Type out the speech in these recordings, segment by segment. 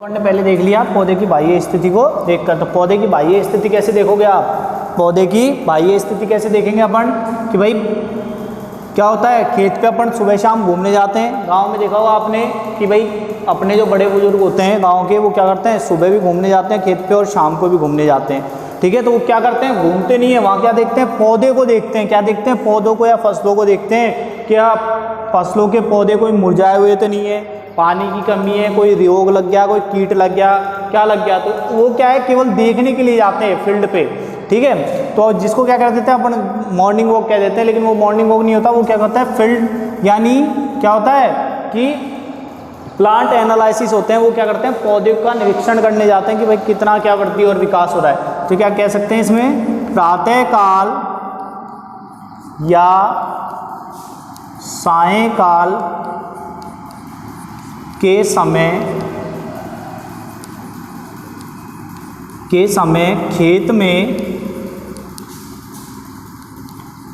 अपन ने पहले देख लिया पौधे की बाह्य स्थिति को देखकर। तो पौधे की बाह्य स्थिति कैसे देखोगे आप? पौधे की बाह्य स्थिति कैसे देखेंगे अपन कि भाई क्या होता है, खेत पे अपन सुबह शाम घूमने जाते हैं। गांव में देखा होगा आपने कि भाई अपने जो बड़े बुजुर्ग होते हैं गांव के, वो क्या करते हैं, सुबह भी घूमने जाते हैं खेत पे और शाम को भी घूमने जाते हैं। ठीक है, तो वो क्या करते हैं, घूमते नहीं है वहाँ, क्या देखते हैं, पौधे को देखते हैं। क्या देखते हैं, पौधों को या फसलों को देखते हैं। क्या फसलों के पौधे कोई मुरझाए हुए तो नहीं है, पानी की कमी है, कोई रोग लग गया, कोई कीट लग गया, क्या लग गया, तो वो क्या है, केवल देखने के लिए जाते हैं फील्ड पे। ठीक है, तो जिसको क्या कर देते हैं अपन मॉर्निंग वॉक कह देते हैं, लेकिन वो मॉर्निंग वॉक नहीं होता, वो क्या करता है फील्ड, यानी क्या होता है कि प्लांट एनालिसिस होते हैं। वो क्या करते हैं, पौधे का निरीक्षण करने जाते हैं कि भाई कितना क्या वृद्धि और विकास हो रहा है। तो क्या कह सकते हैं इसमें, प्रातःकाल या सायंकाल के समय खेत में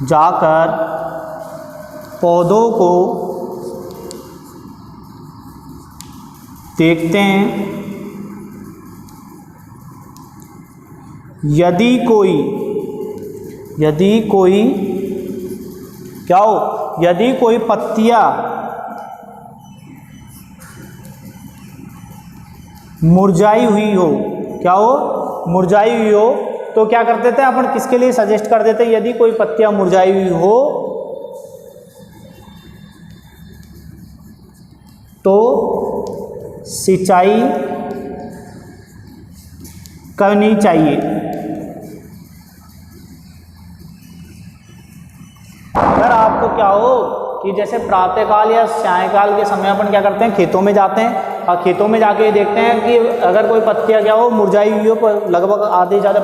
जाकर पौधों को देखते हैं। यदि कोई क्या हो, यदि कोई पत्तियां मुरझाई हुई हो, क्या हो, मुरझाई हुई हो, तो क्या कर देते हैं अपन, किसके लिए सजेस्ट कर देते हैं, यदि कोई पत्तियां मुरझाई हुई हो तो सिंचाई करनी चाहिए। अगर आपको क्या हो कि जैसे प्रातःकाल या सायंकाल के समय अपन क्या करते हैं, खेतों में जाते हैं और खेतों में जाके देखते हैं कि अगर कोई पत्तियां क्या हो मुरझाई हुई हो लगभग आधे ज़्यादा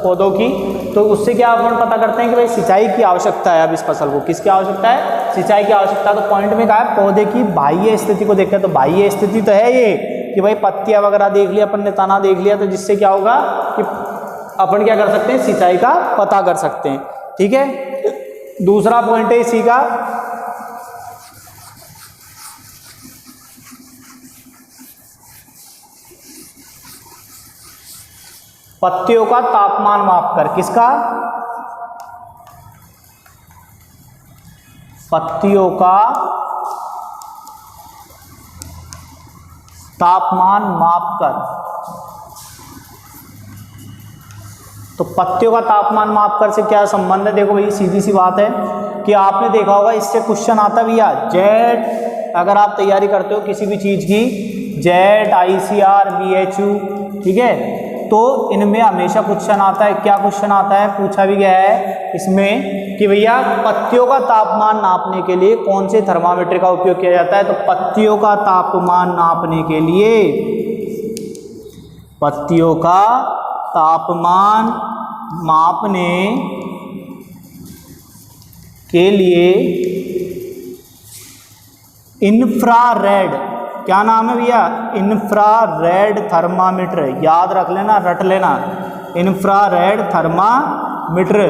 पौधों की, तो उससे क्या अपन पता करते हैं कि भाई सिंचाई की आवश्यकता है। अब इस फसल को किसकी आवश्यकता है, सिंचाई की आवश्यकता। तो पॉइंट में कहा है पौधे की बाह्य स्थिति को देखते हैं। तो बाह्य स्थिति तो है ये कि भाई पत्तियां वगैरह देख लिया अपन ने, तना देख लिया, तो जिससे क्या होगा कि अपन क्या कर सकते हैं, सिंचाई का पता कर सकते हैं। ठीक है, दूसरा पॉइंट है इसी का, पत्तियों का तापमान मापकर। किसका, पत्तियों का तापमान मापकर। तो पत्तियों का तापमान मापकर से क्या संबंध है, देखो भाई सीधी सी बात है कि आपने देखा होगा इससे क्वेश्चन आता भी है जेट, अगर आप तैयारी करते हो किसी भी चीज की, जेट, ICR, BHU, ठीक है, तो इनमें हमेशा क्वेश्चन आता है। क्या क्वेश्चन आता है, पूछा भी गया है इसमें कि भैया पत्तियों का तापमान नापने के लिए कौन से थर्मामीटर का उपयोग किया जाता है। तो पत्तियों का तापमान नापने के लिए, पत्तियों का तापमान मापने के लिए इंफ्रारेड, क्या नाम है भैया, इंफ्रारेड थर्मामीटर, याद रख लेना, रट लेना, इंफ्रारेड थर्मामीटर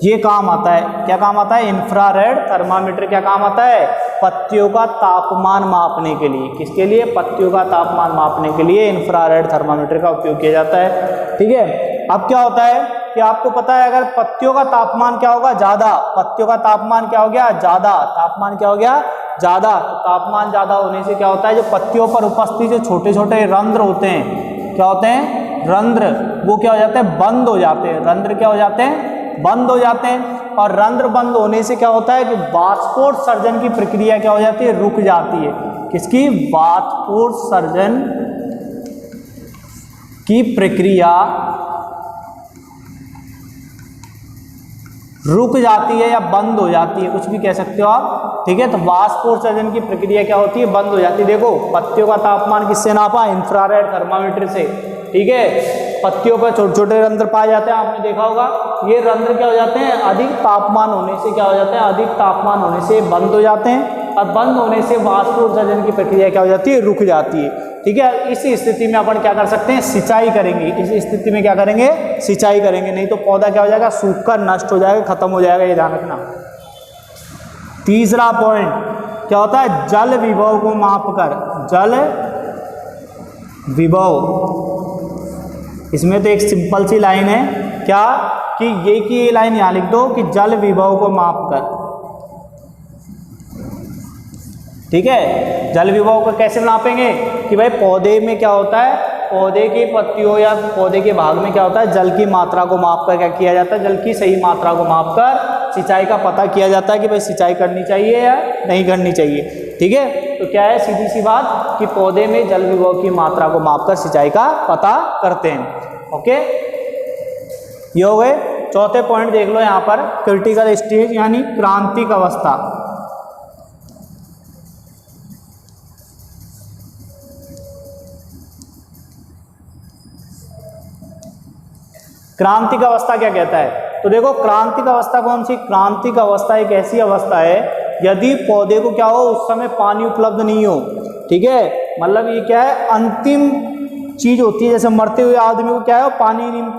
ये काम आता है। क्या काम आता है, इंफ्रारेड थर्मामीटर क्या काम आता है, पत्तियों का तापमान मापने के लिए। किसके लिए, पत्तियों का तापमान मापने के लिए इंफ्रारेड थर्मामीटर का उपयोग किया जाता है। ठीक है, अब क्या होता है कि आपको पता है अगर पत्तियों का तापमान क्या होगा, ज्यादा, पत्तियों का तापमान क्या हो गया, ज्यादा, तापमान क्या हो गया, ज्यादा। तो तापमान ज्यादा होने से क्या होता है, जो पत्तियों पर उपस्थित जो छोटे छोटे रंध्र होते हैं, क्या होते हैं, रंध्र, वो क्या हो जाते हैं, बंद हो जाते हैं। रंध्र क्या हो जाते हैं, बंद हो जाते हैं। और रंध्र बंद होने से क्या होता है कि वाष्पोत्सर्जन की प्रक्रिया क्या हो जाती है, रुक जाती है। किसकी, वाष्पोत्सर्जन की प्रक्रिया रुक जाती है या बंद हो जाती है, कुछ भी कह सकते हो आप। ठीक है, तो वाष्पोत्सर्जन की प्रक्रिया क्या होती है, बंद हो जाती है। देखो पत्तियों का तापमान किससे नापा, इंफ्रारेड थर्मामीटर से। ठीक है, पत्तियों पर छोटे छोटे रंध्र पाए जाते हैं, आपने देखा होगा। ये रंध्र क्या हो जाते हैं, अधिक तापमान होने से क्या हो जाते हैं, अधिक तापमान होने से बंद हो जाते हैं, और बंद होने से वाष्पोत्सर्जन की प्रक्रिया क्या हो जाती है, रुक जाती है। ठीक है, इस स्थिति में अपन क्या कर सकते हैं, सिंचाई करेंगे। इस स्थिति में क्या करेंगे, सिंचाई करेंगे, नहीं तो पौधा क्या हो जाएगा, सूखकर नष्ट हो जाएगा, खत्म हो जाएगा, ये ध्यान रखना। तीसरा पॉइंट क्या होता है, जल विभव को मापकर, जल विभव, इसमें तो एक सिंपल सी लाइन है क्या कि ये लाइन यहाँ लिख दो कि जल विभव को माप कर, ठीक है। जल विभव को कैसे नापेंगे कि भाई पौधे में क्या होता है, पौधे की पत्तियों या पौधे के भाग में क्या होता है, जल की मात्रा को माप कर क्या किया जाता है, जल की सही मात्रा को माप कर सिंचाई का पता किया जाता है कि भाई सिंचाई करनी चाहिए या नहीं करनी चाहिए, ठीक है। तो क्या है, सीधी सी बात कि पौधे में जल विभव की मात्रा को माप कर सिंचाई का पता करते हैं। ओके, ये हो गए। चौथे पॉइंट देख लो यहाँ पर, क्रिटिकल स्टेज यानी क्रांतिक अवस्था। क्रांतिक अवस्था क्या कहता है, तो देखो क्रांतिक अवस्था कौन सी, क्रांतिक अवस्था एक ऐसी अवस्था है यदि पौधे को क्या हो उस समय पानी उपलब्ध नहीं हो, ठीक है। मतलब ये क्या है, अंतिम चीज होती है, जैसे मरते हुए आदमी को क्या है,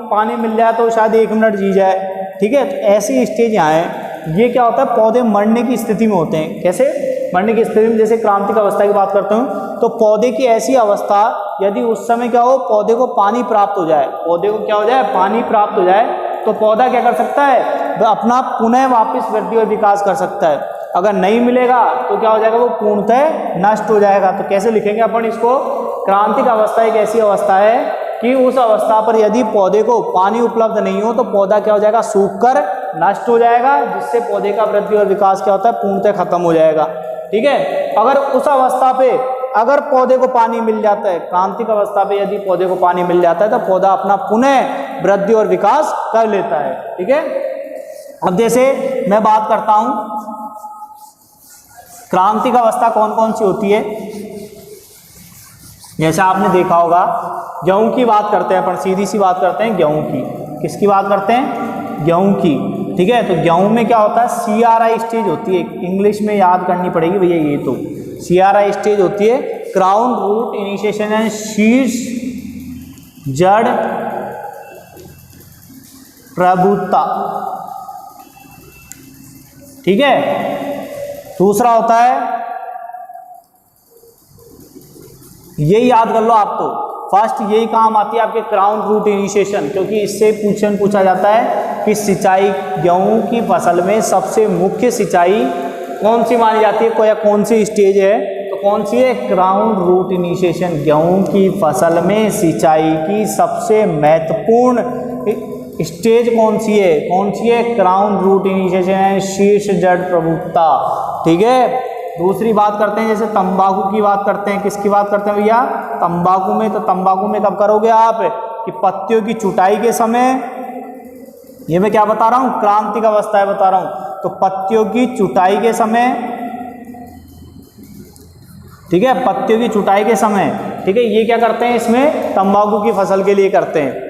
पानी मिल जाए तो शायद 1 मिनट जी जाए, ठीक है। तो ऐसी स्टेज यहाँ है, ये क्या होता है, पौधे मरने की स्थिति में होते हैं। कैसे मरने की स्थिति में, जैसे क्रांतिक अवस्था की बात करता हूँ, तो पौधे की ऐसी अवस्था यदि उस समय क्या हो, पौधे को पानी प्राप्त हो जाए, पौधे को क्या हो जाए, पानी प्राप्त हो जाए, तो पौधा क्या कर सकता है, वह अपना पुनः वापस वृद्धि और विकास कर सकता है। अगर नहीं मिलेगा तो क्या हो जाएगा, वो पूर्णतः नष्ट हो जाएगा। तो कैसे लिखेंगे अपन इसको, क्रांतिक अवस्था एक ऐसी अवस्था है कि उस अवस्था पर यदि पौधे को पानी उपलब्ध नहीं हो तो पौधा क्या हो जाएगा, सूखकर नष्ट हो जाएगा, जिससे पौधे का वृद्धि और विकास क्या होता है, पूर्णतः खत्म हो जाएगा, ठीक है। अगर उस अवस्था पे अगर पौधे को पानी मिल जाता है, क्रांतिक अवस्था पे यदि पौधे को पानी मिल जाता है तो पौधा अपना पुनः वृद्धि और विकास कर लेता है, ठीक है। अब जैसे मैं बात करता हूं क्रांतिक अवस्था कौन कौन सी होती है, जैसे आपने देखा होगा गेहूं की बात करते हैं अपन, सीधी सी बात करते हैं गेहूं की। किसकी बात करते हैं, गेहूं की, ठीक है। तो गेहूं में क्या होता है, CRI स्टेज होती है, इंग्लिश में याद करनी पड़ेगी भैया, ये तो CRI स्टेज होती है, क्राउन रूट इनिशिएशन एंड शीर्ष जड़ प्रभुता, ठीक है। दूसरा होता है, ये याद कर लो आप, तो फर्स्ट यही काम आती है आपके क्राउन रूट इनिशिएशन, क्योंकि इससे क्वेश्चन पूछा जाता है कि सिंचाई गेहूं की फसल में सबसे मुख्य सिंचाई कौन सी मानी जाती है, या कौन सी स्टेज है, तो कौन सी है, क्राउन रूट इनिशिएशन। गेहूं की फसल में सिंचाई की सबसे महत्वपूर्ण स्टेज कौन सी है, क्राउन रूट इनिशिएशन है, शीर्ष जड़ प्रभुता, ठीक है। दूसरी बात करते हैं, जैसे तंबाकू की बात करते हैं, किसकी बात करते हैं भैया, तंबाकू में। तो तंबाकू में कब करोगे आप, कि पत्तियों की चुटाई के समय, ये मैं क्या बता रहा हूँ, क्रांतिक अवस्था बता रहा हूँ, तो पत्तियों की चुटाई के समय, ठीक है, पत्तियों की चुटाई के समय, ठीक है, ये क्या करते हैं, इसमें तंबाकू की फसल के लिए करते हैं,